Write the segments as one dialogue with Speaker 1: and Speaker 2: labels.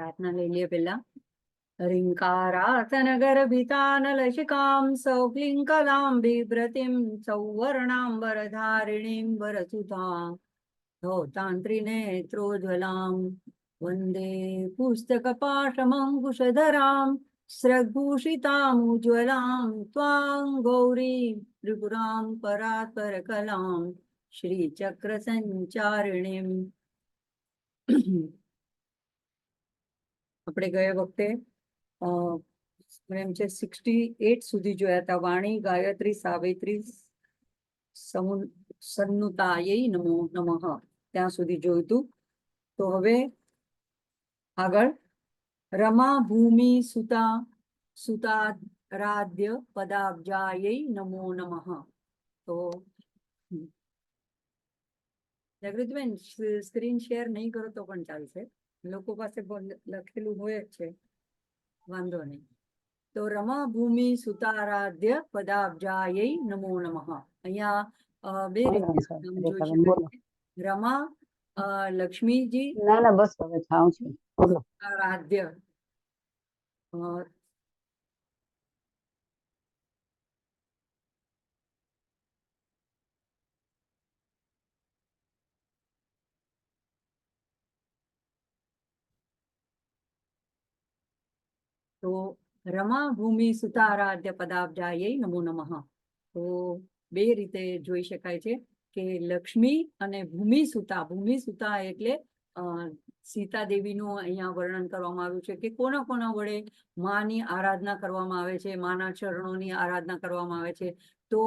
Speaker 1: પ્રાર્થના લઈ લઈએ પેલા. રિંકારાસન ગર્ભિતાનલશિકામ સૌક્લિંકલામ બિભ્રતિમ સૌવર્ણાંબરધારિણીમ વરસુધામ ધૌતાંત્રિનેત્રોજ્વલામ વંદે પુસ્તકપાશમંકુશધરામ સ્રગ્ભૂષિતામુજ્વલામ ત્વાં ગૌરીમ ત્રિપુરામ પરાત્પરકલામ શ્રીચક્ર સંચારિણીમ. આપણે ગયા વખતે એમ છે 68 સુધી જોયા હતા. વાણી, ગાયત્રી, સાવિત્રી, સન્નુતાય નમો નમઃ ત્યાં સુધી જોયું હતું. તો હવે આગળ રમા ભૂમિ સુતા સુતારાધ્ય પદાબ્જાય નમો નમઃ. તો જાગૃતિબેન સ્ક્રીન શેર નહીં કરો તો પણ ચાલશે, લોકો પાસે લખેલું હોય જ છે, વાંધો નહીં. તો રમા ભૂમિ સુતારાધ્ય પદાબ્જાય નમો નમઃ. અહીંયા બે રીતે જોઈ શકાય. રમા લક્ષ્મીજી
Speaker 2: ના બસ હવે થાઉં છું.
Speaker 1: આરાધ્ય તો રમા ભૂમિ સુતારાધ્ય પદાબ્જાય નમો નમઃ. તો બે રીતે જોઈ શકાય છે કે લક્ષ્મી અને ભૂમિ સુતા એટલે સીતા દેવીનું અહીંયા વર્ણન કરવામાં આવ્યું છે કે કોના કોના વડે માની આરાધના કરવામાં આવે છે, માના ચરણોની આરાધના કરવામાં આવે છે. તો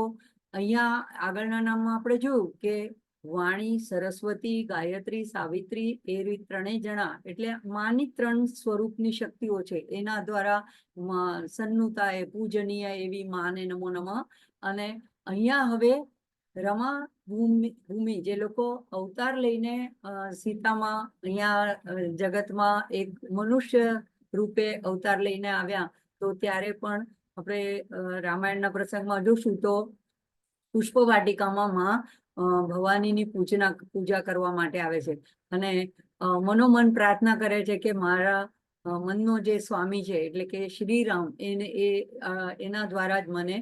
Speaker 1: અહીંયા આગળના નામમાં આપણે જોયું કે વાણી, સરસ્વતી, ગાયત્રી, સાવિત્રી એ રીત ત્રણેય જણા એટલે માની ત્રણ સ્વરૂપની શક્તિઓ છે. એના દ્વારા સન્નુતા એ પૂજનીય એવી માને નમો નમઃ. અને અહીંયા હવે રમા ભૂમિ જે લોકો અવતાર લઈને સીતામાં અહીંયા જગતમાં એક મનુષ્ય રૂપે અવતાર લઈને આવ્યા, તો ત્યારે પણ આપણે રામાયણના પ્રસંગમાં જોશું તો પુષ્પ વાટિકામાં માં ભવાનીની પૂજા કરવા માટે આવે છે અને મનોમન પ્રાર્થના કરે છે કે મારા મનનો જે સ્વામી છે એટલે કે શ્રીરામ એના દ્વારા જ મને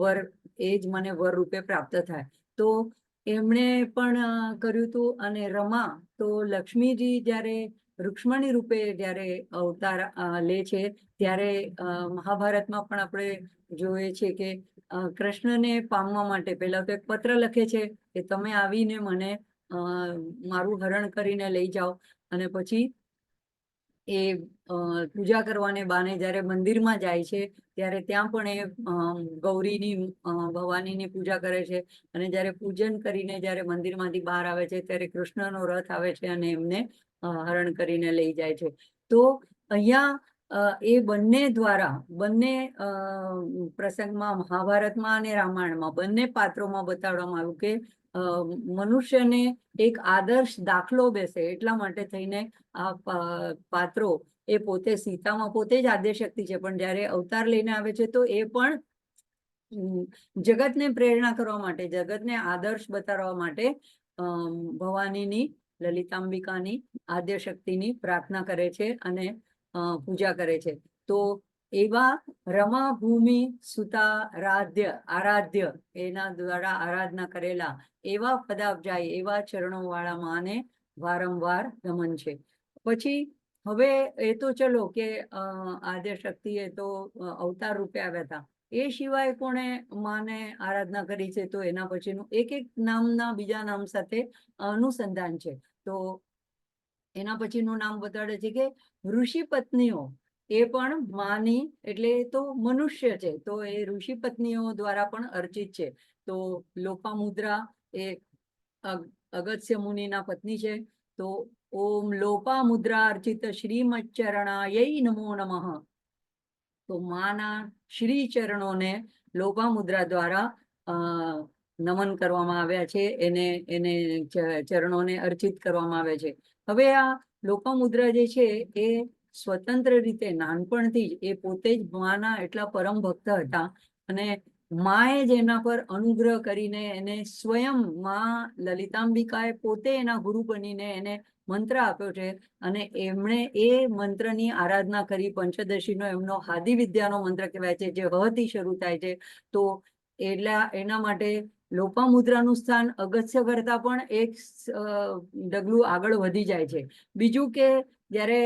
Speaker 1: વર રૂપે પ્રાપ્ત થાય. તો એમણે પણ કર્યું હતું. અને રમા તો લક્ષ્મીજી જ્યારે રૂક્ષ્મણી રૂપે જ્યારે અવતાર લે છે ત્યારે મહાભારતમાં પણ આપણે જોઈએ છે કે કૃષ્ણને પામવા માટે પહેલા તો એક પત્ર લખે છે કે તમે આવીને મને મારું હરણ કરીને લઈ જાઓ. અને પછી એ પૂજા કરવાને બાને જ્યારે મંદિરમાં જાય છે ત્યારે ત્યાં પણ એ ગૌરીની ભવાનીની પૂજા કરે છે. અને જ્યારે પૂજન કરીને જ્યારે મંદિરમાંથી બહાર આવે છે ત્યારે કૃષ્ણનો રથ આવે છે અને એમને હરણ કરીને લઈ જાય છે. તો અહીંયા એ બંને દ્વારા બંને પ્રસંગમાં મહાભારતમાં અને રામાયણમાં બંને પાત્રોમાં બતાવવામાં આવ્યું કે મનુષ્યને એક આદર્શ દાખલો બેસે એટલા માટે થઈને આ પાત્રો એ પોતે સીતામાં પોતે જ આદ્યશક્તિ છે, પણ જ્યારે અવતાર લઈને આવે છે તો એ પણ જગતને પ્રેરણા કરવા માટે, જગતને આદર્શ બતાવવા માટે ભવાનીની, લલિતાંબિકાની, આદ્યશક્તિની પ્રાર્થના કરે છે અને પૂજા કરે છે. તો એવા રમા ભૂમિ સુતારાધ્ય આરાધ્ય એના દ્વારા આરાધના કરેલા એવા પદાબ્જાય એવા ચરણો વાળા માને વારંવાર નમન છે. પછી હવે એ તો ચલો કે આદ્યશક્તિ એ તો અવતાર રૂપે આવ્યા હતા, એ સિવાય કોણે માને આરાધના કરી છે તો એના પછીનું એક એક નામના બીજા નામ સાથે અનુસંધાન છે. તો એના પછીનું નામ બતાડે છે કે ઋષિ પત્નીઓ એ પણ માની એટલે તો મનુષ્ય છે, તો એ ઋષિ પત્નીઓ દ્વારા પણ અર્ચિત છે. તો લોપામુદ્રા એ અગસ્ત્ય મુનિના પત્ની છે. તો ઓમ લોપામુદ્રા અર્ચિત શ્રીમચ્ચરણાય નમો નમઃ. તો માના શ્રી ચરણોને લોપામુદ્રા દ્વારા નમન કરવામાં આવ્યા છે, એને ચરણોને અર્ચિત કરવામાં આવે છે. હવે આ લોપામુદ્રા જે છે એ સ્વતંત્ર રીતે નાનપણથી જ એ પોતે જ માના એટલા પરમ ભક્ત હતા અને માએ જ એના પર અનુગ્રહ કરીને એને સ્વયં માં લલિતાંબિકાએ પોતે એના ગુરુ બનીને એને મંત્ર આપ્યો છે અને એમણે એ મંત્રની આરાધના કરી. પંચદશીનો એમનો આદિ વિદ્યાનો મંત્ર કહેવાય છે, જે હથી શરૂ થાય છે. તો એના માટે લોપામુદ્રાનું સ્થાન અગસ્ત્ય કરતા પણ એક ડગલું આગળ વધી જાય છે. બીજું કે જ્યારે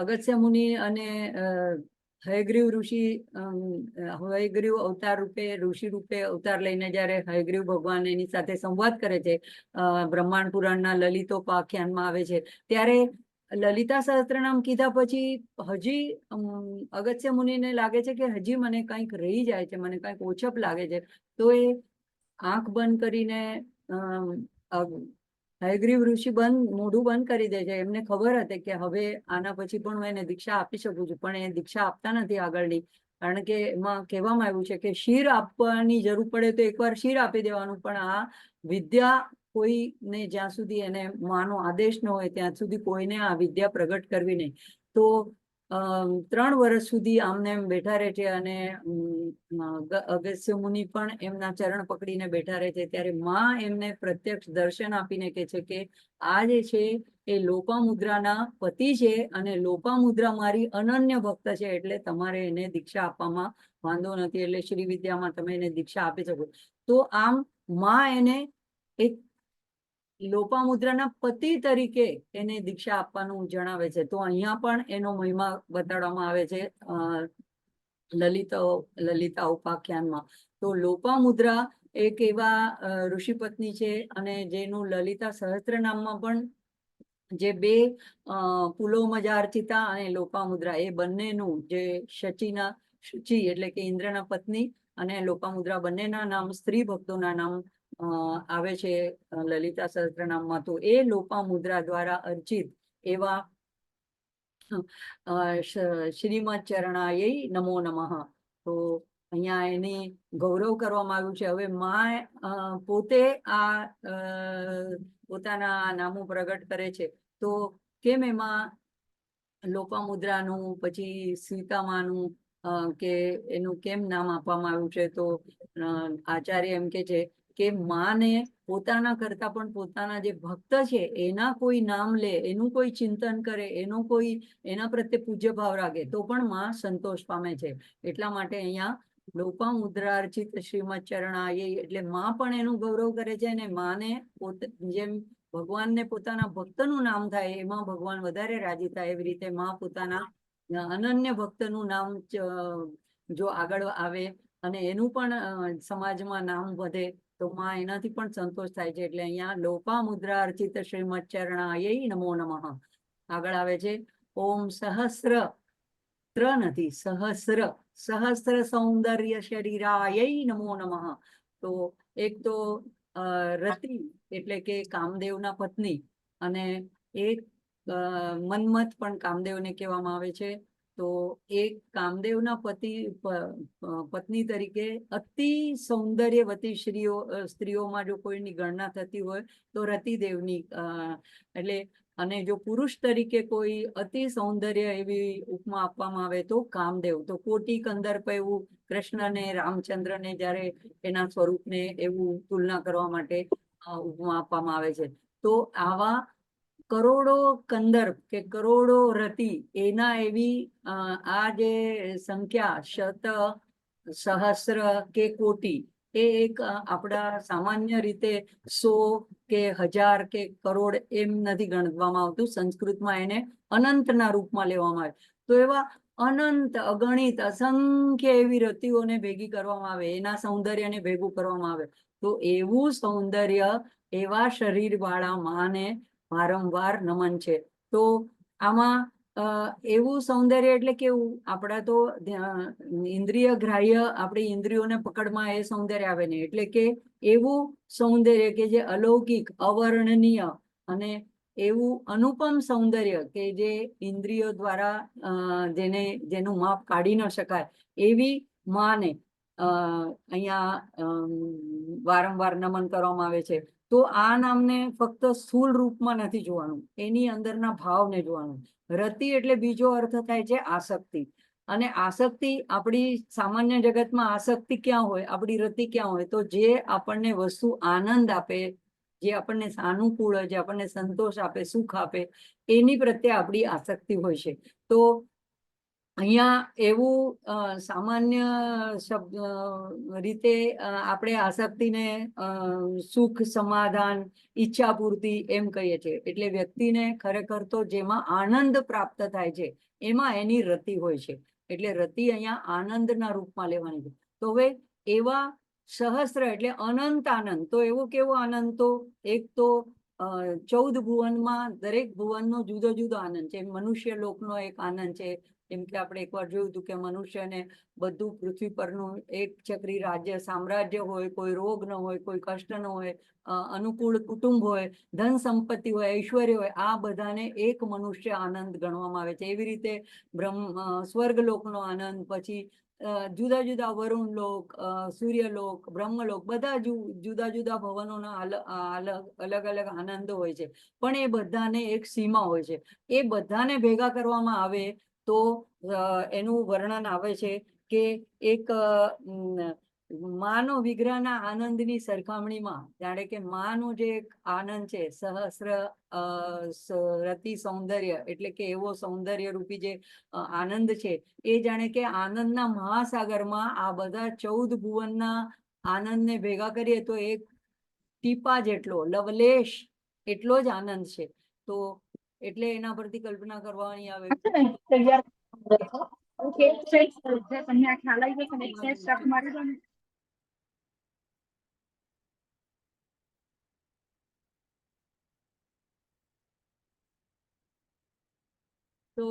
Speaker 1: અગસ્ત્ય મુનિ અને હયગ્રીવ ઋષિ હયગ્રીવ અવતાર રૂપે ઋષિ રૂપે અવતાર લઈને જ્યારે હયગ્રીવ ભગવાન એની સાથે સંવાદ કરે છે, બ્રહ્માંડ પુરાણના લલિતોપાખ્યાનમાં આવે છે, ત્યારે લલિતા સહસ્ત્રનામ કીધા પછી હજી અગસ્ત્ય મુનિને લાગે છે કે હજી મને કંઈક રહી જાય છે, મને કંઈક ઓછપ લાગે છે. તો એ આંખ બંધ કરીને હયગ્રીવ ઋષિ મોઢું બંધ કરી દે છે. એમને ખબર હતી કે હવે આના પછી પણ હું એને દીક્ષા આપી શકું છું, પણ એ દીક્ષા આપતા નથી આગળની. કારણ કે એમાં કહેવામાં આવ્યું છે કે શિર આપવાની જરૂર પડે તો એકવાર શિર આપી દેવાનું, પણ આ વિદ્યા કોઈને જ્યાં સુધી એને માનો આદેશ ન હોય ત્યાં સુધી કોઈને આ વિદ્યા પ્રગટ કરવી નહીં. તો 3 વર્ષ સુધી આમને એમ બેઠા રહે છે અને અગસ્ત્ય મુનિ પણ એમના ચરણ પકડીને બેઠા રહે છે. ત્યારે માં એમને પ્રત્યક્ષ દર્શન આપીને કહે છે કે આ જે છે એ લોપામુદ્રાના પતિ છે અને લોપામુદ્રા મારી અનન્ય ભક્ત છે, એટલે તમારે એને દીક્ષા આપવામાં વાંધો નથી, એટલે શ્રી વિદ્યામાં તમે એને દીક્ષા આપી શકો. તો આમ માં એને એક લોપામુદ્રાના પતિ તરીકે એને દીક્ષા આપવાનું જણાવે છે. તો અહીંયા પણ એનો મહિમા બતાડવામાં આવે છે લલિતા ઉપાખ્યાનમાં. તો લોપામુદ્રા એક એવા ઋષિ પત્ની છે અને જેનું લલિતા સહસ્ત્રનામમાં પણ જે 2 પુલોમજાર્ચિતા અને લોપામુદ્રા એ બંનેનું જે શુચિ એટલે કે ઇન્દ્રના પત્ની અને લોપામુદ્રા બંનેના નામ સ્ત્રી ભક્તોના નામ આવે છે લલિતા સહસ્ત્રનામમાં. તો એ લોપામુદ્રા દ્વારા અર્ચિત એવા શ્રીમદ ચરણાય નમો નમઃ. તો અહીંયા એની ગૌરવ કરવામાં આવ્યું છે. હવે માં પોતે આ પોતાના નામો પ્રગટ કરે છે, તો કેમ એમાં લોપામુદ્રાનું પછી સીતામાનું કે એનું કેમ નામ આપવામાં આવ્યું છે? તો આચાર્ય એમ કે છે કે માને પોતાના કરતા પણ પોતાના જે ભક્ત છે એના કોઈ નામ લે, એનું કોઈ ચિંતન કરે, એના પ્રત્યે પૂજ્ય ભાવ રાખે તો પણ માં સંતોષ પામે છે. એટલા માટે અહીંયા લોપામુદ્રાર્ચિત શ્રીમદ ચરણાય એટલે માં પણ એનું ગૌરવ કરે છે અને માને જેમ ભગવાનને પોતાના ભક્તનું નામ થાય એમાં ભગવાન વધારે રાજી થાય, એવી રીતે માં પોતાના અનન્ય ભક્તનું નામ જો આગળ આવે અને એનું પણ સમાજમાં નામ વધે તો માં એનાથી પણ સંતોષ થાય છે. એટલે અહીંયા લોપામુદ્રા અર્ચિત શ્રીમદ ચરણાય નમો નમઃ. આગળ આવે છે ઓમ સહસ્ર નથી સહસ્ર સૌંદર્ય શરીરાય નમો નમઃ. તો એક તો રતિ એટલે કે કામદેવના પત્ની અને એક મન્મથ પણ કામદેવને કહેવામાં આવે છે. તો એક કામદેવના પત્ની તરીકે અતિ સૌંદર્યવતી સ્ત્રીઓમાં જો કોઈની ગણના થતી હોય તો રતિદેવની એટલે, અને જો પુરુષ તરીકે કોઈ અતિ સૌંદર્ય એવી ઉપમા આપવામાં આવે તો કામદેવ. તો કોટી કંદર્પ એવું કૃષ્ણને રામચંદ્રને જ્યારે એના સ્વરૂપને એવું તુલના કરવા માટે ઉપમા આપવામાં આવે છે. તો આવા કરોડો કંદર્પ કે કરોડો રતિ એના એવી આ જે સંખ્યા શત સહસ્ર કે કોટી એ એક આપણા સામાન્ય રીતે 100 કે 1000 કે કરોડ એમ નથી ગણવામાં આવતું. સંસ્કૃતમાં એને અનંતના રૂપમાં લેવામાં આવે. તો એવા અનંત અગણિત અસંખ્ય એવી રતિઓને ભેગી કરવામાં આવે, એના સૌંદર્યને ભેગું કરવામાં આવે. તો એવું સૌંદર્ય એવા શરીર વાળા માને વારંવાર નમન છે. તો આમાં એવું સૌંદર્ય એટલે કેવું, આપણા તો ઇન્દ્રિય ગ્રાહ્ય આપણી ઇન્દ્રિયોને પકડમાં એ સૌંદર્ય આવે નહીં, એટલે કે એવું સૌંદર્ય કે જે અલૌકિક અવર્ણનીય અને એવું અનુપમ સૌંદર્ય કે જે ઇન્દ્રિયો દ્વારા જેનું માપ કાઢી ન શકાય એવી માને અહીંયા વારંવાર નમન કરવામાં આવે છે. તો આ નામને ફક્ત સ્થૂળ રૂપમાં નથી જોવાનું, એની અંદરના ભાવને જોવાનું. રતિ એટલે બીજો અર્થ થાય છે આસક્તિ, અને આસક્તિ, આપણી સામાન્ય જગતમાં આસક્તિ ક્યાં હોય, આપણી રતિ ક્યાં હોય, તો જે આપણને વસ્તુ આનંદ આપે, જે આપણને સાનુકૂળ, જે આપણને સંતોષ આપે, સુખ આપે, એની પ્રત્યે આપણી આસક્તિ હોય છે. તો અહીંયા એવું સામાન્ય શબ્દ રીતે આપણે આસક્તિને સુખ, સમાધાન, ઈચ્છા પૂર્તિ એમ કહીએ છીએ. એટલે વ્યક્તિને ખરેખર તો જેમાં આનંદ પ્રાપ્ત થાય છે એમાં એની રતિ હોય છે. એટલે રતિ અહીંયા આનંદના રૂપમાં લેવાની છે. તો હવે એવા સહસ્ત્ર એટલે અનંત આનંદ. તો એવો કેવો આનંદ? તો એક તો 14 ભુવનમાં દરેક ભુવનનો જુદો જુદો આનંદ છે. મનુષ્ય લોકનો એક આનંદ છે. એમ કે આપણે એકવાર જોયું હતું કે મનુષ્યને બધું પૃથ્વી પરનું એક ચક્રી રાજ્ય, સામ્રાજ્ય હોય, કોઈ રોગ ન હોય, કોઈ કષ્ટ ન હોય, અનુકૂળ કુટુંબ હોય, ધન સંપત્તિ હોય, ઐશ્વર્ય હોય, આ બધાને એક મનુષ્ય આનંદ ગણવામાં આવે છે. એવી રીતે સ્વર્ગલોકનો આનંદ, પછી જુદા જુદા વરુણ લોક, સૂર્યલોક, બ્રહ્મલોક, બધા જુદા જુદા ભવનોના અલગ અલગ આનંદો હોય છે. પણ એ બધાને એક સીમા હોય છે. એ બધાને ભેગા કરવામાં આવે તો એનું વર્ણન આવે છે કે એક માનો વિગ્રહના આનંદની સરખામણીમાં, જાણે કે માનો જે આનંદ છે, સહસ્ર રતિ સૌંદર્ય, એટલે કે એવો સૌંદર્ય રૂપી જે આનંદ છે, એ જાણે કે આનંદના મહાસાગરમાં આ બધા 14 ભુવનના આનંદને ભેગા કરીએ તો એક ટીપા જેટલો, લવલેશ એટલો જ આનંદ છે. તો એટલે એના પરથી કલ્પના કરવાની આવે. તો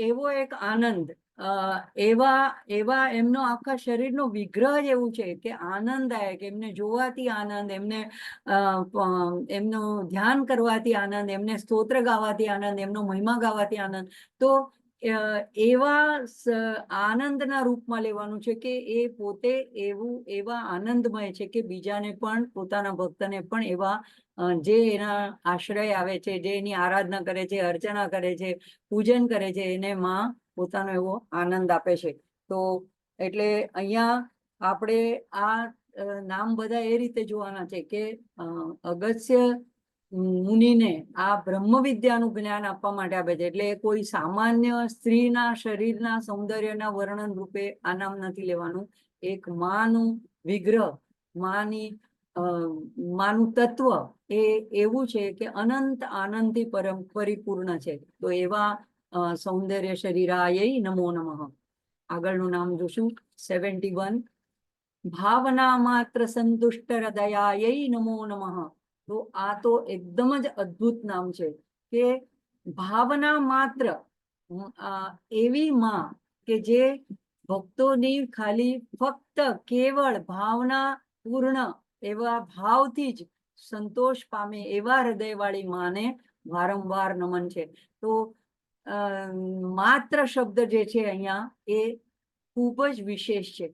Speaker 1: એવો એક આનંદ, એવા એમનો આખા શરીરનો વિગ્રહ જ એવું છે કે આનંદદાયક. એમને જોવાથી આનંદ, એમનું ધ્યાન કરવાથી આનંદ, એમને સ્તોત્ર ગાવાથી આનંદ, એમનો મહિમા ગાવાથી આનંદ. તો એવા આનંદના રૂપમાં લેવાનું છે કે એ પોતે એવા આનંદમય છે કે બીજાને પણ, પોતાના ભક્તને પણ એવા જે એના આશ્રય આવે છે, જે એની આરાધના કરે છે, અર્ચના કરે છે, પૂજન કરે છે, એને માં પોતાનો એવો આનંદ આપે છે. તો એટલે અહીંયા આપણે આ નામ બધા એ રીતે જોવાના છે કે અગસ્ત્ય મુનિને આ બ્રહ્મ વિદ્યાનું જ્ઞાન આપવા માટે આપે છે. એટલે કોઈ સામાન્ય સ્ત્રીના શરીરના સૌંદર્યના વર્ણન રૂપે આ નામ નથી લેવાનું. એક માનું વિગ્રહ, માનું તત્વ એ એવું છે કે અનંત આનંદથી પરિપૂર્ણ છે. તો એવા સૌંદર્ય શરીરાય નમો નમઃ. આગળનું નામ જોશું 71. ભાવના માત્ર સંતુષ્ટ હૃદયાય નમો નમઃ. તો આ તો એકદમ જ અદ્ભુત નામ છે કે ભાવના માત્ર, એવી માં કે જે ભક્તોની ખાલી ફક્ત કેવળ ભાવના પૂર્ણ એવા ભાવથી જ સંતોષ પામે એવા હૃદયવાળી માને વારંવાર નમન છે. તો માત્ર શબ્દ જે છે અહીંયા એ ખૂબ જ વિશેષ છે.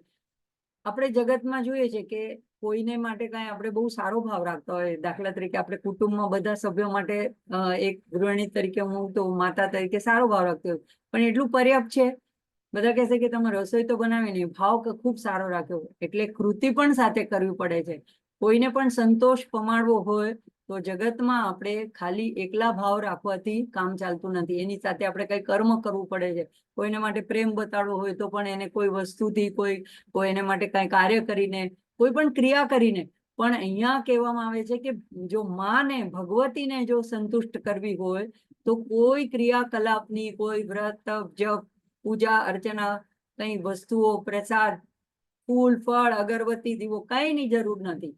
Speaker 1: આપણે જગતમાં જોઈએ છે કે કોઈને માટે કાંઈ આપણે બહુ સારો ભાવ રાખતા હોય, દાખલા તરીકે આપણે કુટુંબમાં બધા સભ્યો માટે એક ગૃહિણી તરીકે, હું તો માતા તરીકે સારો ભાવ રાખતી હોય, પણ એટલું પર્યાપ્ત છે? બધા કહેશે કે તમે રસોઈ તો બનાવી નહીં, ભાવ ખૂબ સારો રાખ્યો. એટલે કૃતિ પણ સાથે કરવી પડે છે. કોઈને પણ સંતોષ પમાડવો હોય તો જગતમાં આપણે ખાલી એકલા ભાવ રાખવાથી કામ ચાલતું નથી. એની સાથે આપણે કંઈ કર્મ કરવું પડે છે. કોઈને માટે પ્રેમ બતાડવો હોય તો પણ એને કોઈ વસ્તુથી, કોઈ એને માટે કાંઈ કાર્ય કરીને, કોઈ પણ ક્રિયા કરીને. પણ અહીંયા કહેવામાં આવે છે કે જો માને, ભગવતીને જો સંતુષ્ટ કરવી હોય તો કોઈ ક્રિયાકલાપની, કોઈ વ્રત, જપ, પૂજા, અર્ચના, કંઈ વસ્તુઓ, પ્રસાદ, ફૂલ, ફળ, અગરબત્તી, દીવો, કંઈની જરૂર નથી.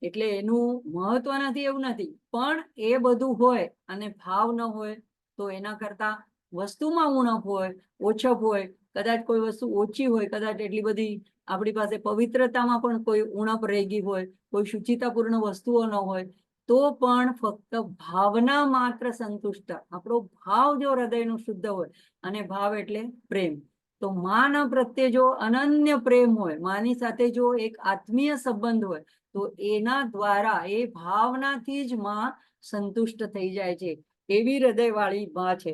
Speaker 1: એટલે એનું મહત્વ નથી એવું નથી, પણ એ બધું હોય અને ભાવ ન હોય તો એના કરતા વસ્તુમાં ઉણપ હોય, ઓછપ હોય, કદાચ કોઈ વસ્તુ ઓછી હોય, કદાચ એટલી બધી આપણી પાસે પવિત્રતામાં પણ કોઈ ઉણપ રહી ગઈ હોય, કોઈ શુચિતાપૂર્ણ વસ્તુઓ ન હોય, તો પણ ફક્ત ભાવના માત્ર સંતુષ્ટ, આપણો ભાવ જો હૃદયનું શુદ્ધ હોય, અને ભાવ એટલે પ્રેમ, તો માના પ્રત્યે જો અનન્ય પ્રેમ હોય, માની સાથે જો એક આત્મીય સંબંધ હોય, તો એના દ્વારા, એ ભાવનાથી જ માં સંતુષ્ટ થઈ જાય છે. એવી હૃદયવાળી માં છે.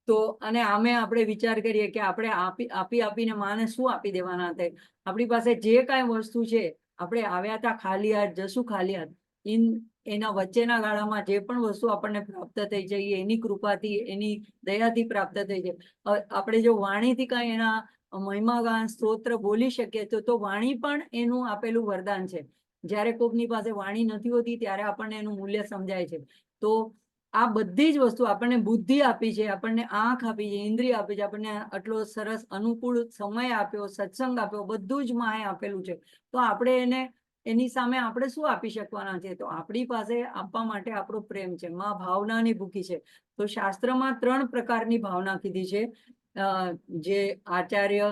Speaker 1: તો અને આમે આપણે વિચાર કરીએ કે આપણે આપીને માને શું આપી દેવાના હતા. આપણી પાસે જે કાંઈ વસ્તુ છે, આપણે આવ્યા હતા ખાલી હાથ, જશું ખાલી હાથ. એના વચ્ચેના ગાળામાં જે પણ વસ્તુ આપણને પ્રાપ્ત થઈ જાય એની કૃપાથી, એની દયાથી પ્રાપ્ત થઈ જાય. આપણે જો વાણીથી કાંઈ એના મહિમાગાન સ્તોત્ર બોલી શકીએ તો વાણી પણ એનું આપેલું વરદાન છે. જ્યારે કોકની પાસે વાણી નથી હોતી ત્યારે આપણને એનું મૂલ્ય સમજાય છે. તો આ બધી જ વસ્તુ આપણને બુદ્ધિ આપી છે, આપણને આંખ આપી છે, ઇન્દ્રિય આપી છે, આપણને આટલો સરસ અનુકૂળ સમય આપ્યો, સત્સંગ આપ્યો, બધું જ માએ આપેલું છે. તો આપણે એને એની સામે આપણે શું આપી શકવાના છે? તો આપણી પાસે આપવા માટે આપણો પ્રેમ છે. માં ભાવનાની ભૂખી છે. તો શાસ્ત્રમાં 3 પ્રકારની ભાવના કીધી છે. જે આચાર્ય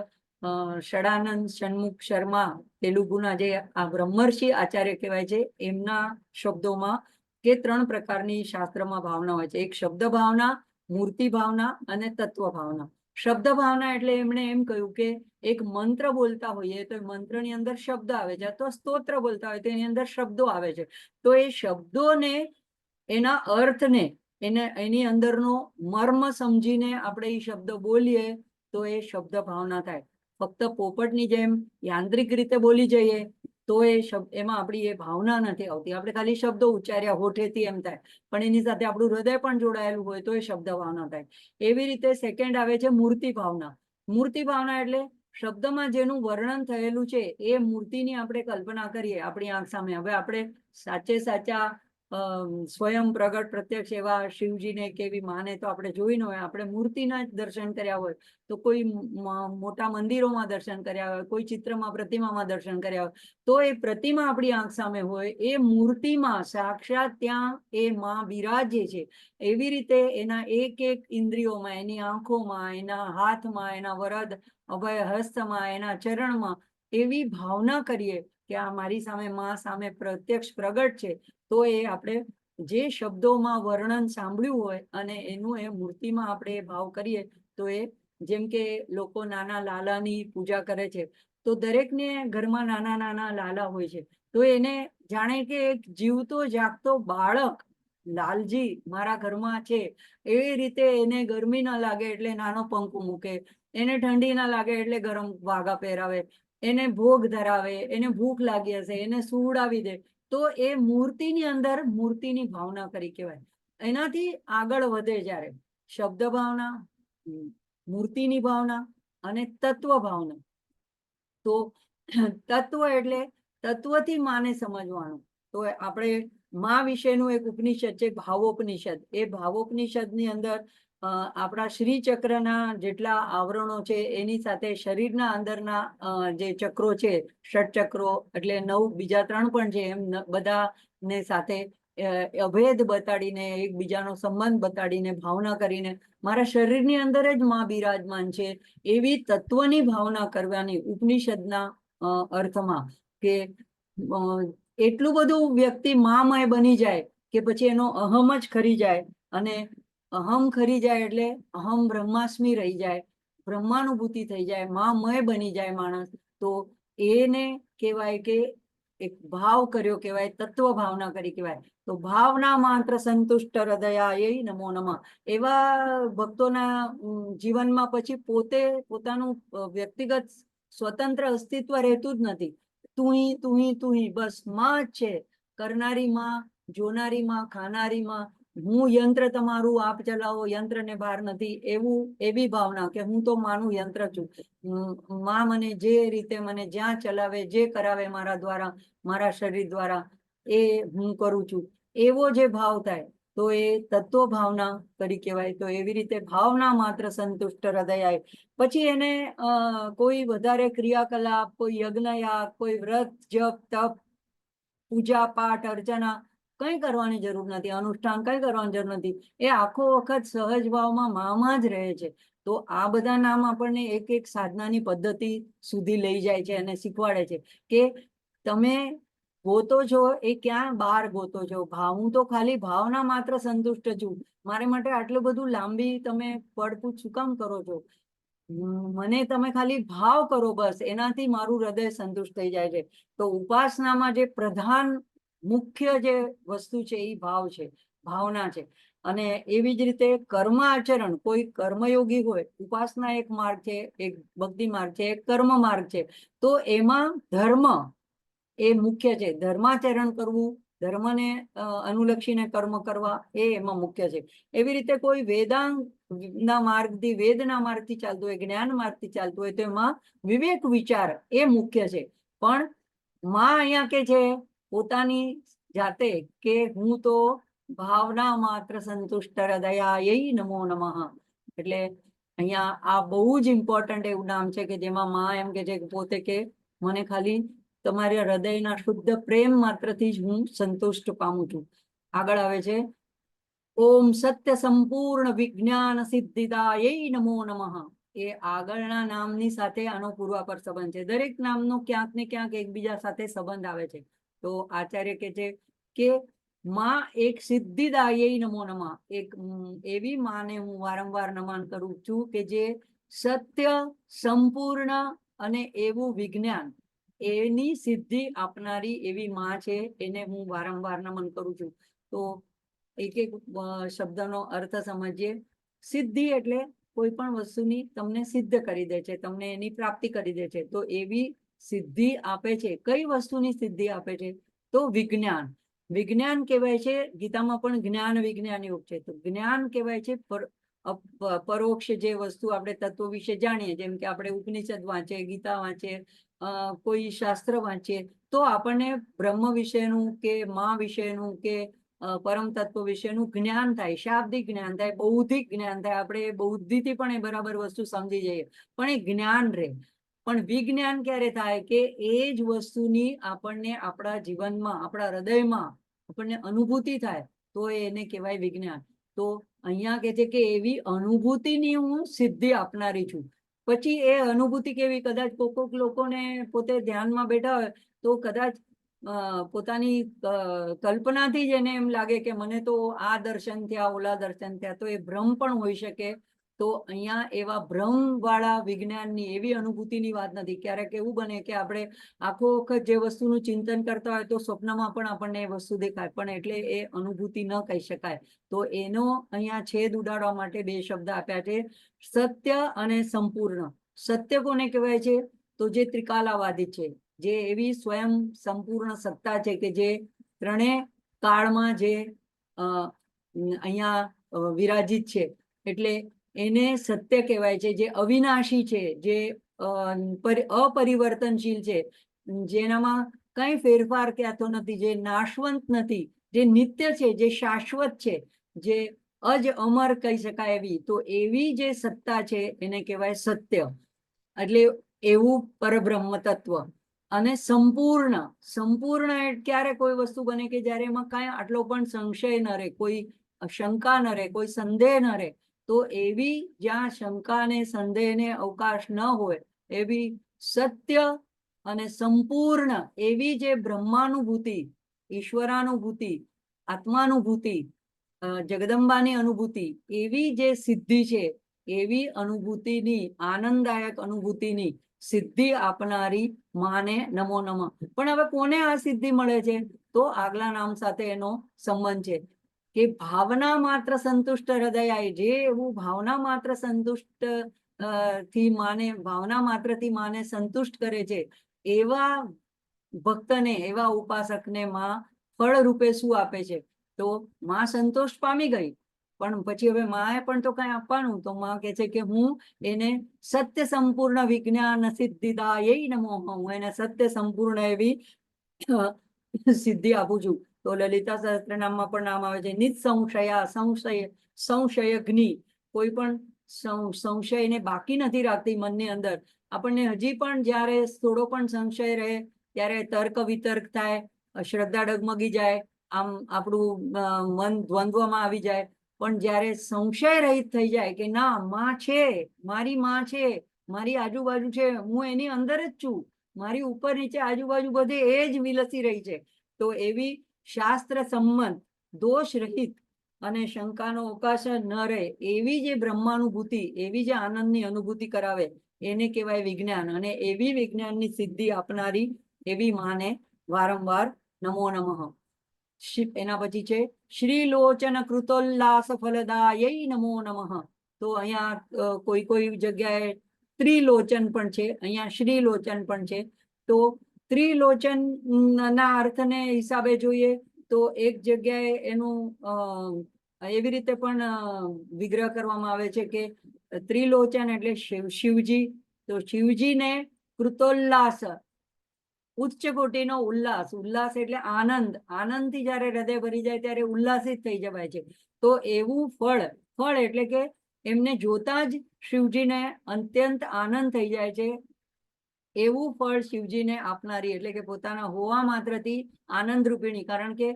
Speaker 1: ષડાનંદ ષણમુખ શર્મા તેલુગુના જે આ બ્રહ્મર્ષિ આચાર્ય કહેવાય છે, એમના શબ્દોમાં કે 3 પ્રકારની શાસ્ત્રમાં ભાવના હોય છે. એક શબ્દ ભાવના, મૂર્તિ ભાવના અને તત્વ ભાવના. શબ્દ ભાવના એટલે એમણે એમ કહ્યું કે એક મંત્ર બોલતા હોઈએ તો મંત્રની અંદર શબ્દ આવે છે, અથવા સ્તોત્ર બોલતા હોય તો એની અંદર શબ્દો આવે છે. તો એ શબ્દોને, એના અર્થને, એની અંદરનો મર્મ સમજીને આપણે એ શબ્દ બોલીએ તો એ શબ્દ ભાવના થાય. ફક્ત પોપટની જેમ યાંત્રિક રીતે બોલી જઈએ તો એ એમાં આપણી એ ભાવના નથી આવતી. આપણે ખાલી શબ્દો ઉચ્ચાર્યા હોઠેથી એમ થાય, પણ એની સાથે આપણું હૃદય પણ જોડાયેલું હોય તો એ શબ્દ ભાવના થાય. એવી રીતે સેકન્ડ આવે છે મૂર્તિ ભાવના. મૂર્તિ ભાવના એટલે શબ્દમાં જેનું વર્ણન થયેલું છે એ મૂર્તિની આપણે કલ્પના કરીએ આપણી આંખ સામે. હવે આપણે સાચે સાચા સ્વયં પ્રગટ પ્રત્યક્ષ એવા શિવજીને કેવી માને તો આપણે જોઈ ન હોય, આપણે મૂર્તિના જ દર્શન કર્યા હોય, તો કોઈ મોટા મંદિરોમાં દર્શન કર્યા હોય, કોઈ ચિત્રમાં પ્રતિમામાં દર્શન કર્યા હોય, તો એ પ્રતિમા આપણી આંખ સામે હોય, એ મૂર્તિમાં સાક્ષાત ત્યાં એ માં બિરાજે છે. એવી રીતે એના એક એક ઇન્દ્રિયોમાં, એની આંખોમાં, એના હાથમાં, એના વરદ અભય હસ્તમાં, એના ચરણમાં એવી ભાવના કરીએ કે આ મારી સામે માં સામે પ્રત્યક્ષ પ્રગટ છે. તો એ આપણે જે શબ્દોમાં વર્ણન સાંભળ્યું હોય અને એનું એ મૂર્તિમાં આપણે એ ભાવ કરીએ તો એ, જેમ કે લોકો નાના લાલાની પૂજા કરે છે, તો દરેકને ઘરમાં નાના નાના લાલા હોય છે. તો એને જાણે કે એક જીવતો જાગતો બાળક લાલજી મારા ઘરમાં છે, એવી રીતે એને ગરમી ના લાગે એટલે નાનો પંખો મૂકે, એને ઠંડી ના લાગે એટલે ગરમ વાઘા પહેરાવે, એને ભોગ ધરાવે, એને ભૂખ લાગી હશે એને સુવડાવી દે. તો એ મૂર્તિની અંદર મૂર્તિની ભાવના કરી કહેવાય. એનાથી આગળ વધે જ્યારે શબ્દ ભાવના, મૂર્તિની ભાવના અને તત્વ ભાવના. તો તત્વ એટલે તત્વથી માને સમજવાનું. તો આપણે માં વિશેનું એક ઉપનિષદ છે ભાવોપનિષદ. એ ભાવોપનિષદની અંદર આપણા શ્રી ચક્રના જેટલા આવરણો છે એની સાથે શરીરના અંદરના જે ચક્રો છે, ષટચક્રો એટલે 9, બીજા 3 પણ છે, એમ બધાને સાથે અભેદ બતાડીને, એકબીજાનો સંબંધ બતાડીને, ભાવના કરીને મારા શરીરની અંદર જ માં બિરાજમાન છે એવી તત્વની ભાવના કરવાની ઉપનિષદના અર્થમાં. કે એટલું બધું વ્યક્તિ મામય બની જાય કે પછી એનો અહમ જ ખરી જાય, અને અહમ ખરી જાય એટલે અહમ બ્રહ્માસ્મિ રહી જાય, બ્રહ્માનુભૂતિ થઈ જાય, મામય બની જાય માણસ. તો એને કહેવાય કે એક ભાવ કર્યો કહેવાય, તત્વ ભાવના કરી કહેવાય. તો ભાવના માત્ર સંતુષ્ટ હૃદયાય નમો નમઃ. એવા ભક્તોના જીવનમાં પછી પોતાનું વ્યક્તિગત સ્વતંત્ર અસ્તિત્વ રહેતું જ નથી. તુહી બસ માં જ છે. કરનારી માં, જોનારી માં, ખાનારી માં. હું યંત્ર તમારું, આપ ચલાવો, યંત્રને ભાર નથી, એવી ભાવના કે હું તો માનું યંત્ર છું. માં મને જે રીતે મને જ્યાં ચલાવે, જે કરાવે મારા દ્વારા, મારા શરીર દ્વારા, એ હું કરું છું. એવો જે ભાવ થાય તો એ તત્વ ભાવના કરી કહેવાય. તો એવી રીતે ભાવના માત્ર સંતુષ્ટ હૃદયાય. પછી એને કોઈ વધારે ક્રિયાકલાપ, કોઈ યજ્ઞયાગ, કોઈ વ્રત જપ તપ, પૂજા પાઠ અર્ચના કંઈ કરવાની જરૂર નથી, અનુષ્ઠાન કંઈ કરવાની જરૂર નથી. એ આખો વખત સહજ ભાવમાં મામાં જ રહે છે. તો આ બધા નામ આપણને એક એક સાધનાની પદ્ધતિ સુધી લઈ જાય છે અને શીખવાડે છે કે તમે ગોતો છો એ ક્યાં બહાર ગોતો છો. હું તો ખાલી ભાવના માત્ર સંતુષ્ટ છું, મારે માટે આટલું બધું લાંબી તમે પડપૂછ શું કામ કરો છો? મને તમે ખાલી ભાવ કરો, બસ એનાથી મારું હૃદય સંતુષ્ટ થઈ જાય છે. તો ઉપાસનામાં જે પ્રધાન મુખ્ય જે વસ્તુ છે એ ભાવ છે, ભાવના છે. અને એવી જ રીતે કર્મ આચરણ, કોઈ કર્મયોગી હોય, ઉપાસના એક માર્ગ છે, એક ભક્તિ માર્ગ છે, એક કર્મ માર્ગ છે. તો એમાં ધર્મ એ મુખ્ય છે. ધર્માચરણ કરવું, ધર્મને અનુલક્ષીને કર્મ કરવા, એ એમાં મુખ્ય છે. એવી રીતે કોઈ વેદાંત ના માર્ગથી, વેદના માર્ગથી ચાલતું હોય, જ્ઞાન માર્ગથી ચાલતું હોય, તો એમાં વિવેક વિચાર એ મુખ્ય છે. પણ માં અહીંયા કે છે પોતાની જાતે કે હું તો ભાવના માત્ર સંતુષ્ટ હૃદયાય નમો નમઃ. એટલે અહીંયા આ બહુ જ ઇમ્પોર્ટન્ટ એવું નામ છે કે જેમાં માં એમ કે છે કે પોતે કે મને ખાલી તમારા હૃદયના શુદ્ધ પ્રેમ માત્રથી જ હું સંતુષ્ટ પામું છું. આગળ આવે છે ઓમ સત્ય સંપૂર્ણ વિજ્ઞાન સિદ્ધિદાય નમો નમઃ. એ આગળના નામની સાથે આનો પૂર્વાપર સંબંધ છે. દરેક નામનો ક્યાંક ને ક્યાંક એકબીજા સાથે સંબંધ આવે છે. તો આચાર્ય કે છે કે માં એક સિદ્ધિદાય નમો નમઃ, એક એવી માને હું વારંવાર નમન કરું છું કે જે સત્ય, સંપૂર્ણ અને એવું વિજ્ઞાન, એની સિદ્ધિ આપનારી એવી માં છે. એને હું વારંવાર નમન કરું છું. તો એક એક શબ્દનો અર્થ સમજીએ. સિદ્ધિ એટલે કોઈ પણ વસ્તુની તમને સિદ્ધ કરી દે છે, તમને એની પ્રાપ્તિ કરી દે છે. તો એવી સિદ્ધિ આપે છે. કઈ વસ્તુની સિદ્ધિ આપે છે? તો વિજ્ઞાન. વિજ્ઞાન કહેવાય છે, ગીતામાં પણ જ્ઞાન વિજ્ઞાન યોગ છે. તો જ્ઞાન કહેવાય છે પરોક્ષ જે વસ્તુ આપણે તત્વો વિશે જાણીએ, જેમ કે આપણે ઉપનિષદ વાંચીએ, ગીતા વાંચીએ, કોઈ શાસ્ત્ર વાંચીએ, તો આપણને બ્રહ્મ વિશેનું કે માં વિશેનું કે પરમ તત્વ વિશેનું જ્ઞાન થાય, શાબ્દિક જ્ઞાન થાય, બૌદ્ધિક જ્ઞાન થાય. આપણે બૌદ્ધિથી પણ એ બરાબર વસ્તુ સમજી જઈએ, પણ એ જ્ઞાન રહે. પણ વિજ્ઞાન ક્યારે થાય કે એ જ વસ્તુની આપણને આપણા જીવનમાં, આપણા હૃદયમાં આપણને અનુભૂતિ થાય, તો એને કહેવાય વિજ્ઞાન. તો અહીંયા કે છે કે એવી અનુભૂતિની હું સિદ્ધિ આપનારી છું. પછી એ અનુભૂતિ કેવી? કદાચ કોઈક લોકોને પોતે ધ્યાનમાં બેઠા હોય તો કદાચ પોતાની કલ્પનાથી જ એને એમ લાગે કે મને તો આ દર્શન થયા, ઓલા દર્શન થયા. તો એ ભ્રમ પણ હોઈ શકે. તો અહીંયા એવા ભ્રમ વાળા વિજ્ઞાનની, એવી અનુભૂતિની વાત નથી. ક્યારેક એવું બને કે આપણે આખો વખત જે વસ્તુનું ચિંતન કરતા હોય તો સ્વપ્નમાં પણ આપણને એ વસ્તુ દેખાય, પણ એટલે એ અનુભૂતિ ન કહી શકાય. તો એનો અહીંયા છેદ ઉડાડવા માટે બે શબ્દ આપ્યા છે, સત્ય અને સંપૂર્ણ. સત્ય કોને કહેવાય છે? તો જે ત્રિકાલાવાદી છે, જે એવી સ્વયં સંપૂર્ણ સત્તા છે કે જે ત્રણેય કાળમાં જે અહીંયા વિરાજિત છે. એટલે એને સત્ય કહેવાય છે. જે અવિનાશી છે, જે અપરિવર્તનશીલ છે, જેનામાં કઈ ફેરફાર થતો નથી, જે નાશવંત નથી, જે નિત્ય છે, જે શાશ્વત છે, જે અજ અમર કહી શકાય એવી. તો એવી જે સત્તા છે એને કહેવાય સત્ય. એટલે એવું પરબ્રહ્મ તત્વ. અને સંપૂર્ણ. સંપૂર્ણ ક્યારે કોઈ વસ્તુ બને કે જ્યારે એમાં કાંઈ આટલો પણ સંશય ન રહે, કોઈ શંકા ન રહે, કોઈ સંદેહ ન રહે. તો એવી જ્યાં શંકા ને સંદેહને અવકાશ ન હોય એવી સત્ય અને સંપૂર્ણ એવી જે બ્રહ્માનુભૂતિ, ઈશ્વરાનુભૂતિ, આત્માનુભૂતિ, જગદંબાની અનુભૂતિ, એવી જે સિદ્ધિ છે, એવી અનુભૂતિની, આનંદદાયક અનુભૂતિની સિદ્ધિ આપનારી માને નમો નમઃ. પણ હવે કોને આ સિદ્ધિ મળે છે? તો આગલા નામ સાથે એનો સંબંધ છે કે ભાવના માત્ર સંતુષ્ટ હૃદયાય. જે એવું ભાવના માત્ર સંતુષ્ટ થી માને, ભાવના માત્રથી માને સંતુષ્ટ કરે છે, એવા ભક્તને, એવા ઉપાસકને માં ફળ રૂપે શું આપે છે? તો માં સંતોષ પામી ગઈ, પણ પછી હવે માએ પણ તો કઈ આપવાનું. તો માં કે છે કે હું એને સત્ય સંપૂર્ણ વિજ્ઞાન સિદ્ધિદાય નમો. હું એને સત્ય સંપૂર્ણ એવી સિદ્ધિ આપું છું. તો લલિતા સહસ્ત્રનામમાં પણ નામ આવે છે નિસંશયા, સંશયગ્નિ. કોઈ પણ સંશયને બાકી નથી રાખતી મનની અંદર. આપણને હજી પણ જ્યારે થોડો પણ સંશય રહે ત્યારે તર્ક વિતર્ક થાય, શ્રદ્ધા ડગમગી જાય, આમ આપણું મન દ્વંદ્વમાં આવી જાય. પણ જ્યારે સંશય રહિત થઈ જાય કે ના, માં છે, મારી માં છે, મારી આજુબાજુ છે, હું એની અંદર જ છું, મારી ઉપર નીચે આજુબાજુ બધે એ જ વિલસી રહી છે. તો એવી શાસ્ત્ર સંમત, દોષ રહિત અને શંકાનો અવકાશ ન રહે એવી જે બ્રહ્માનુભૂતિ, એવી જે આનંદની અનુભૂતિ કરાવે, એને કહેવાય વિજ્ઞાન. અને એવી વિજ્ઞાનની સિદ્ધિ આપનારી એવી માને વારંવાર નમો નમઃ. એના પછી છે શ્રીલોચન કૃતોલ્લાસ ફલદાય નમો નમઃ. તો અહીંયા કોઈ જગ્યાએ ત્રિલોચન પણ છે, અહીંયા શ્રીલોચન પણ છે. તો ત્રિલોચન ના અર્થને હિસાબે જોઈએ તો એક જગ્યાએ એનું એવી રીતે પણ વિગ્રહ કરવામાં આવે છે કે ત્રિલોચન એટલે શિવજી. તો શિવજીને કૃતોલ્લાસ, ઉચ્ચ કોટીનો ઉલ્લાસ, ઉલ્લાસ એટલે આનંદ, આનંદથી જયારે હૃદય ભરી જાય ત્યારે ઉલ્લાસિત થઈ જવાય છે. તો એવું ફળ, ફળ એટલે કે એમને જોતા જ શિવજીને અત્યંત આનંદ થઈ જાય છે, એવું ફળ શિવજીને આપનારી, એટલે કે પોતાના હોવા માત્રથી આનંદ રૂપિણી. કારણ કે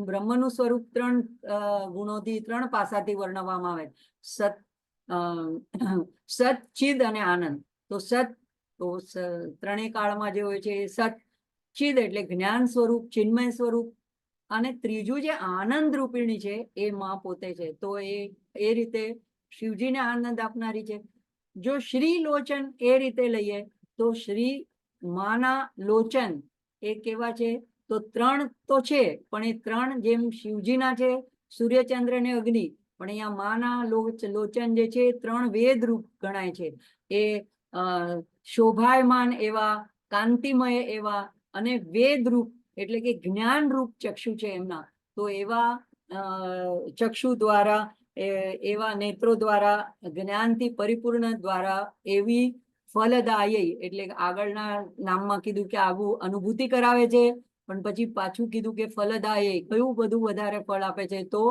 Speaker 1: બ્રહ્મનું સ્વરૂપ 3 ગુણોથી, 3 પાસાથી વર્ણવવામાં આવે: સત, સત, ચિદ અને આનંદ. તો સત, તો ત્રણેય કાળમાં જે હોય છે એ સત. ચિદ એટલે જ્ઞાન સ્વરૂપ, ચિન્મય સ્વરૂપ. અને ત્રીજું જે આનંદ રૂપિણી છે એ માં પોતે છે. તો એ રીતે શિવજીને આનંદ આપનારી છે. જો શ્રી લોચન એ રીતે લઈએ તો શ્રી માના લોચન એ કેવા છે? તો 3 તો છે, પણ એ 3 જેમ શિવજીના છે સૂર્યચંદ્ર ને અગ્નિ, પણ અહીંયા માના લોચન જે છે 3 વેદ રૂપ ગણાય છે. એ શોભાયમાન એવા, કાંતિમય એવા અને વેદ રૂપ એટલે કે જ્ઞાન રૂપ ચક્ષુ છે એમના. તો એવા ચક્ષુ દ્વારા, એવા નેત્રો દ્વારા, જ્ઞાનથી પરિપૂર્ણ દ્વારા એવી ફલદાયી, એટલે આગળના નામમાં કીધું કે આવું અનુભૂતિ કરાવે છે, પણ પછી પાછું કીધું કે ફલદાયી, કયું બધું વધારે ફળ આપે છે? તો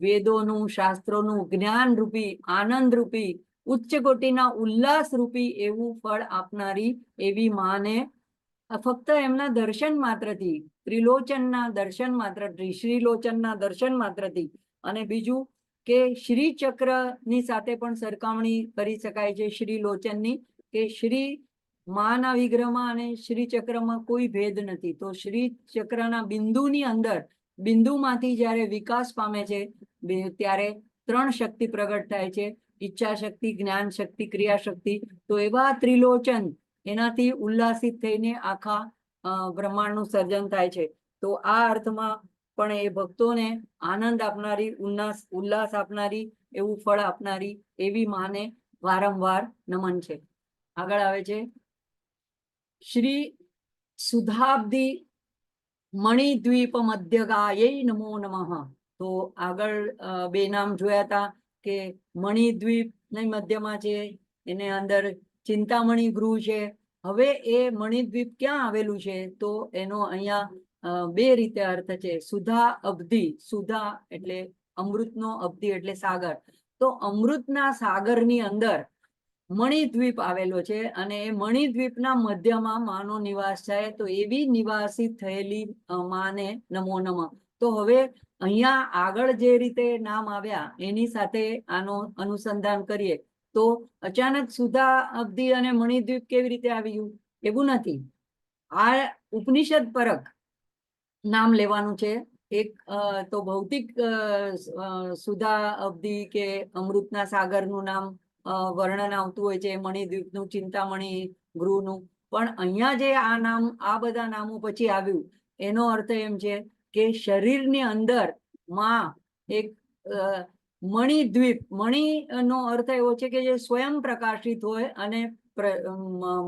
Speaker 1: વેદોનું, શાસ્ત્રોનું જ્ઞાન રૂપી, આનંદ રૂપી, ઉચ્ચ કોટીના ઉલ્લાસ રૂપી એવું ફળ આપનારી એવી માને ફક્ત એમના દર્શન માત્રથી, ત્રિલોચનના દર્શન માત્રથી, શ્રીલોચનના દર્શન માત્રથી, અને બીજું કે શ્રી ચક્રની સાથે પણ સરખામણી કરી શકાય છે શ્રીલોચનની, કે શ્રી માના વિગ્રહમાં અને શ્રી ચક્રમાં કોઈ ભેદ નથી. તો શ્રી ચક્રના બિંદુની અંદર, બિંદુમાંથી જ્યારે વિકાસ પામે છે ત્યારે 3 શક્તિ પ્રગટ થાય છે: ઈચ્છા શક્તિ, જ્ઞાન શક્તિ, ક્રિયા શક્તિ. તો એવા ત્રિલોચન, એનાથી ઉલ્લાસિત થઈને આખા બ્રહ્માંડનું સર્જન થાય છે. તો આ અર્થમાં પણ એ ભક્તોને આનંદ આપનારી, ઉલ્લાસ આપનારી, એવું ફળ આપનારી એવી માને વારંવાર નમન છે. આગળ આવે છે શ્રી સુધાબ્દી મણિદ્વીપ મધ્યગાય નમો નમઃ. તો આગળ 2 નામ જોયા હતા કે મણિદ્વીપ ની મધ્યમાં છે, એને અંદર ચિંતામણી ગૃહ છે. હવે એ મણિદ્વીપ ક્યાં આવેલું છે? તો એનો અહીંયા 2 રીતે અર્થ છે. સુધા અબ્ધિ, સુધા એટલે અમૃતનો, અબ્ધિ એટલે સાગર. તો અમૃતના સાગરની અંદર મણિદ્વીપ આવેલો છે, અને એ મણિદ્વીપના મધ્યમાં માનો નિવાસ થાય. તો એવી નિવાસિત થયેલી માને નમો નમઃ. તો હવે અહીંયા આગળ જે રીતે નામ આવ્યા એની સાથે આનો અનુસંધાન કરીએ તો અચાનક સુધા અબ્ધિ અને મણિદ્વીપ કેવી રીતે આવ્યું? એવું નથી. આ ઉપનિષદ પરક નામ લેવાનું છે. એક તો ભૌતિક સુધા અબ્ધિ કે અમૃતના સાગરનું નામ વર્ણન આવતું હોય છે, મણિદ્વીપનું, ચિંતામણી ગૃહનું. પણ અહીંયા જે આ નામ, આ બધા નામો પછી આવ્યું, એનો અર્થ એમ છે કે શરીરની અંદર માં એક મણિદ્વીપ, મણિનો અર્થ એવો છે કે જે સ્વયં પ્રકાશિત હોય, અને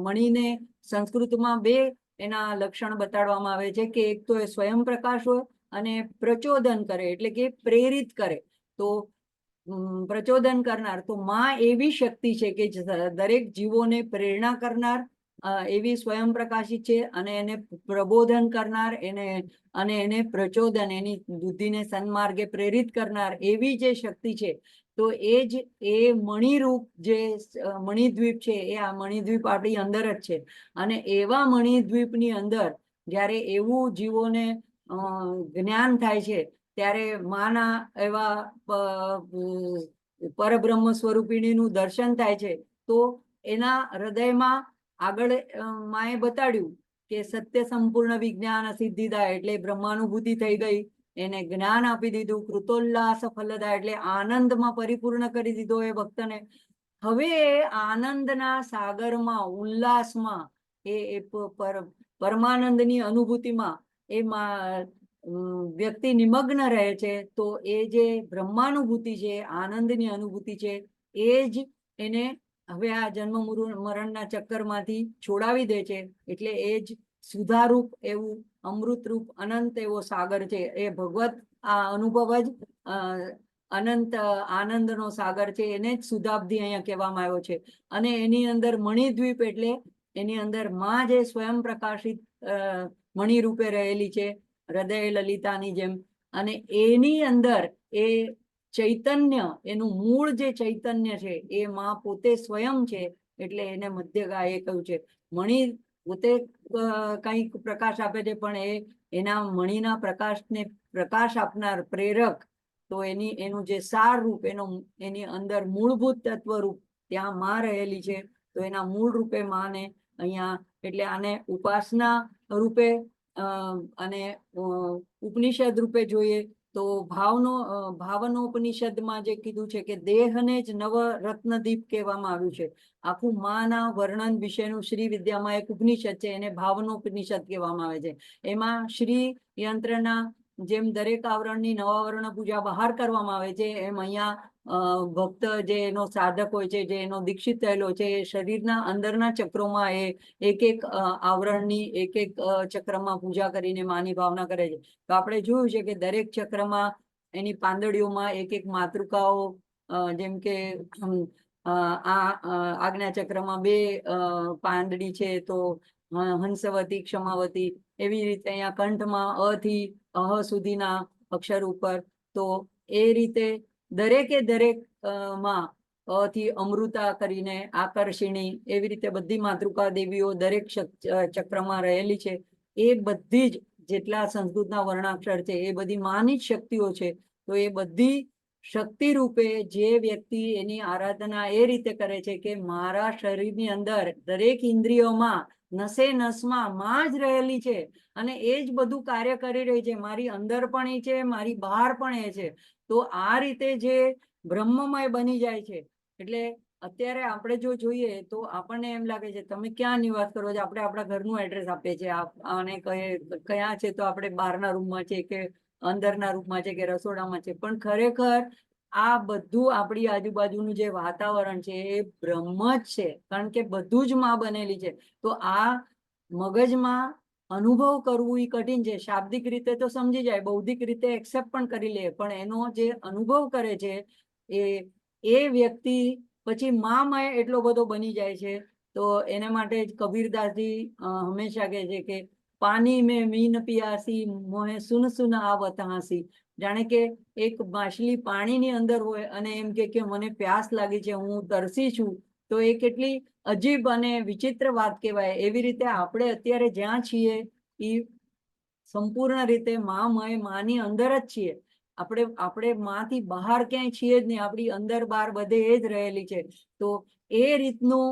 Speaker 1: મણિને સંસ્કૃતમાં 2 એના લક્ષણ બતાડવામાં આવે છે કે એક તો એ સ્વયં પ્રકાશ હોય અને પ્રચોદન કરે, એટલે કે પ્રેરિત કરે. તો પ્રચોદન કરનાર, તો માં એવી શક્તિ છે કે દરેક જીવોને પ્રેરણા કરનાર એવી સ્વયં પ્રકાશિત છે, અને એને પ્રબોધન કરનાર, એને પ્રચોદન, એની બુદ્ધિને સન્માર્ગે પ્રેરિત કરનાર એવી જે શક્તિ છે. તો એ મણિરૂપ જે મણિદ્વીપ છે, એ આ મણિદ્વીપ આપણી અંદર જ છે. અને એવા મણિદ્વીપની અંદર જ્યારે એવું જીવોને જ્ઞાન થાય છે ત્યારે માના એવા પરબ્રહ્મ સ્વરૂપિણીનું દર્શન થાય છે. તો એના હૃદયમાં આગળ માએ બતાડ્યું કે સત્ય સંપૂર્ણ વિજ્ઞાન સિદ્ધિદા, એટલે બ્રહ્માનુભૂતિ થઈ ગઈ, એને જ્ઞાન આપી દીધું. કૃતોલ્લાસ ફલદા એટલે આનંદમાં પરિપૂર્ણ કરી દીધો એ ભક્તને. હવે આનંદના સાગરમાં, ઉલ્લાસમાં, એ પરમાનંદની અનુભૂતિમાં એ વ્યક્તિ નિમગ્ન રહે છે તો એ જે બ્રહ્માનુભૂતિ છે, આનંદની અનુભૂતિ છે, એ જ એને હવે આ જન્મ મરણના ચક્કરમાંથી છોડાવી દે છે. એટલે એ જ સુધારૂપ એવું અમૃતરૂપ અનંત એવો સાગર છે. એ ભગવત આ અનુભવ જ અનંત આનંદનો સાગર છે. એને જ સુધાબ્ધિ અહીંયા કહેવામાં આવ્યો છે. અને એની અંદર મણિદ્વીપ એટલે એની અંદર માં જે સ્વયં પ્રકાશિત મણિ રૂપે રહેલી છે, હૃદય લલિતાની જેમ. અને એની અંદર એ ચૈતન્ય, એનું મૂળ જે ચૈતન્ય છે એ માં પોતે સ્વયં છે. એટલે એને મધ્યગા એ કહ્યું છે. મણિ પોતે કંઈક પ્રકાશ આપે છે, પણ એના મણિના પ્રકાશને પ્રકાશ આપનાર પ્રેરક તો એનું જે સાર રૂપ, એની અંદર મૂળભૂત તત્વ રૂપ ત્યાં માં રહેલી છે. તો એના મૂળ રૂપે માને અહીંયા, એટલે આને ઉપાસના રૂપે અને ઉપનિષદ રૂપે જોઈએ તો ભાવનોપનિષદમાં જે કીધું છે કે દેહને જ નવ રત્નદીપ કહેવામાં આવ્યું છે. આખું માના વર્ણન વિશેનું શ્રી વિદ્યામાં એક ઉપનિષદ છે, એને ભાવનોપનિષદ કહેવામાં આવે છે. એમાં શ્રી યંત્રના જેમ દરેક આવરણની નવાવરણ પૂજા બહાર કરવામાં આવે છે, એમ અહીંયા ભક્ત જે એનો સાધક હોય છે, જે એનો દીક્ષિત થયેલો છે, એ શરીરના અંદરના ચક્રોમાં એ એક એક આવરણની એક એક ચક્રમાં પૂજા કરીને માની ભાવના કરે છે. તો આપણે જોયું છે કે દરેક ચક્રમાં એની પાંદડીઓમાં એક એક માતૃકાઓ, જેમ કે આજ્ઞા ચક્રમાં 2 પાંદડી છે, તો હંસવતી, ક્ષમાવતી, એવી રીતે અહીંયા કંઠમાં અ થી અહ સુધીના અક્ષર ઉપર. તો એ રીતે દરેક માં અ થી અમૃતા કરીને આકર્ષિણી, એવી રીતે બધી માતૃકા દેવીઓ દરેક ચક્રમાં રહેલી છે. એ બધી જ જેટલા સંસ્કૃતના વર્ણાક્ષર છે એ બધી માની જ શક્તિઓ છે. તો એ બધી શક્તિ રૂપે જે વ્યક્તિ એની આરાધના એ રીતે કરે છે કે મારા શરીરની અંદર દરેક ઇન્દ્રિયોમાં નસે નસમાં માં જ રહેલી છે, અને એ જ બધું કાર્ય કરી રહી છે. મારી અંદર પણ એ છે, મારી બહાર પણ એ છે. તો આ રીતે જે બ્રહ્મમય બની જાય છે. એટલે અત્યારે આપણે જો જોઈએ તો આપણને એમ લાગે છે તમે ક્યાં નિવાસ કરો છો, આપણે આપણા ઘરનું એડ્રેસ આપીએ છીએ, અને કયા છે તો આપણે બહારના રૂમમાં છે કે અંદરના રૂમમાં છે કે રસોડામાં છે. પણ ખરેખર આ બધું આપણી આજુબાજુનું જે વાતાવરણ છે એ બ્રહ્મ જ છે, કારણ કે બધું જ માં બનેલી છે. તો આ મગજમાં અનુભવ કરવું એ કઠિન છે. શાબ્દિક રીતે તો સમજી જાય, બૌદ્ધિક રીતે એક્સેપ્ટ પણ કરી લે, પણ એનો જે અનુભવ કરે છે એ વ્યક્તિ પછી મામય એટલો બધો બની જાય છે. તો એના માટે જ કબીરદાસજી હંમેશા કહે છે કે પાણી મેં મીન પિયાસી, મોહે સુન સુન આવત હાંસી. જાણે કે એક માછલી પાણીની અંદર હોય અને એમ કે મને પ્યાસ લાગી છે, હું તરસી છું. તો એ કેટલી અજીબ અને વિચિત્ર વાત કહેવાય. એવી રીતે આપણે અત્યારે જ્યાં છીએ એ સંપૂર્ણ રીતે માની અંદર જ છીએ. આપણે માંથી બહાર ક્યાંય છીએ જ નહીં, આપણી અંદર બહાર બધે એ જ રહેલી છે. તો એ રીતનું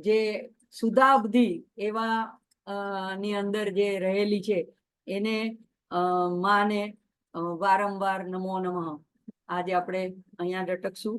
Speaker 1: જે સુધાબ્ધિ એવા ની અંદર જે રહેલી છે એને માને વારંવાર નમો નમઃ આજે આપણે અહીંયા લટકશું.